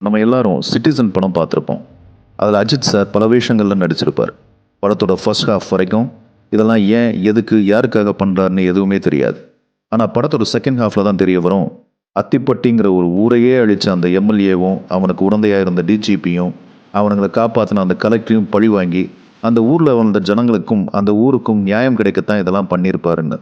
நம்ம எல்லாரும் சிட்டிசன் படம் பார்த்துருப்போம். அதில் அஜித் சார் பல வேஷங்கள்ல நடிச்சிருப்பார். படத்தோட ஃபர்ஸ்ட் ஹாஃப் வரைக்கும் இதெல்லாம் ஏன், எதுக்கு, யாருக்காக பண்ணுறாருன்னு எதுவுமே தெரியாது. ஆனால் படத்தோட செகண்ட் ஹாஃபில் தான் தெரிய வரும். அத்திப்பட்டிங்கிற ஒரு ஊரையே அழிச்ச அந்த எம்எல்ஏவும் அவனுக்கு உடந்தையாக இருந்த டிஜிபியும் அவனுங்களை காப்பாற்றின அந்த கலெக்டரையும் பழி வாங்கி அந்த ஊரில் வந்த ஜனங்களுக்கும் அந்த ஊருக்கும் நியாயம் கிடைக்கத்தான் இதெல்லாம் பண்ணியிருப்பாருன்னு.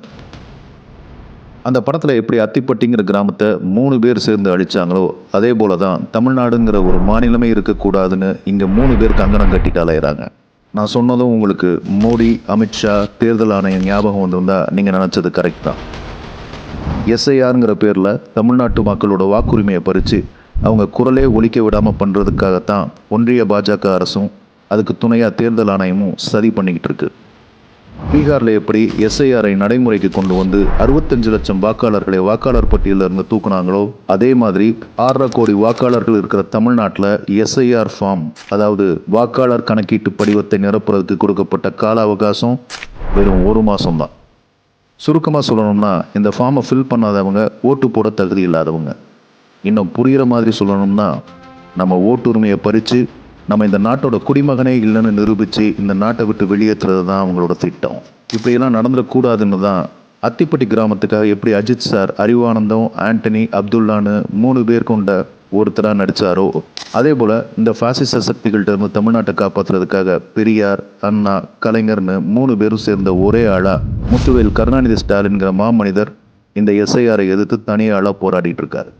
அந்த படத்தில் எப்படி அத்திப்பட்டிங்கிற கிராமத்தை 3 பேர் சேர்ந்து அழிச்சாங்களோ அதே போல தான் தமிழ்நாடுங்கிற ஒரு மாநிலமே இருக்கக்கூடாதுன்னு இங்கே 3 பேர் கங்கணம் கட்டிட்டு அலையிறாங்க. நான் சொன்னதும் உங்களுக்கு மோடி, அமித்ஷா, தேர்தல் ஆணையம் ஞாபகம் வந்திருந்தா நீங்கள் நினச்சது கரெக்ட் தான். எஸ்ஐஆருங்கிற பேரில் தமிழ்நாட்டு மக்களோட வாக்குரிமையை பறித்து அவங்க குரலே ஒலிக்க விடாமல் பண்ணுறதுக்காகத்தான் ஒன்றிய பாஜக அரசும் அதுக்கு துணையாக தேர்தல் ஆணையமும் சதி பண்ணிக்கிட்டு இருக்கு. பீகாரில் எப்படி எஸ்ஐஆரை நடைமுறைக்கு கொண்டு வந்து 65 லட்சம் வாக்காளர்களை வாக்காளர் பட்டியலிருந்து தூக்குனாங்களோ அதே மாதிரி 6.5 கோடி வாக்காளர்கள் இருக்கிற தமிழ்நாட்டில் எஸ்ஐஆர் ஃபார்ம், அதாவது வாக்காளர் கணக்கீட்டு படிவத்தை நிரப்புறதுக்கு கொடுக்கப்பட்ட கால அவகாசம் வெறும் 1 மாதம் தான். சுருக்கமாக சொல்லணும்னா இந்த ஃபார்மை ஃபில் பண்ணாதவங்க ஓட்டு போட தகுதி இல்லாதவங்க. இன்னும் புரிகிற மாதிரி சொல்லணும்னா நம்ம ஓட்டுரிமையை பறித்து நம்ம இந்த நாட்டோட குடிமகனே இல்லைன்னு நிரூபித்து இந்த நாட்டை விட்டு வெளியேற்றுறது தான் அவங்களோட திட்டம். இப்படியெல்லாம் நடந்துடக்கூடாதுன்னு தான் அத்திப்பட்டி கிராமத்துக்காக எப்படி அஜித் சார் அறிவானந்தம், ஆண்டனி, அப்துல்லான்னு 3 பேர் கொண்ட ஒருத்தராக நடித்தாரோ அதே போல் இந்த பாசிச சக்திகள்கிட்ட இருந்து தமிழ்நாட்டை காப்பாற்றுறதுக்காக பெரியார், அண்ணா, கலைஞர்னு 3 பேரும் சேர்ந்த ஒரே ஆளாக முத்துவேல் கருணாநிதி ஸ்டாலின்கிற மாமனிதர் இந்த எஸ்ஐஆரை எதிர்த்து தனியாளாக போராடிட்டு இருக்காரு.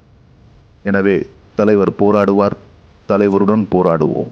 எனவே தலைவர் போராடுவார், தலைவருடன் போராடுவோம்.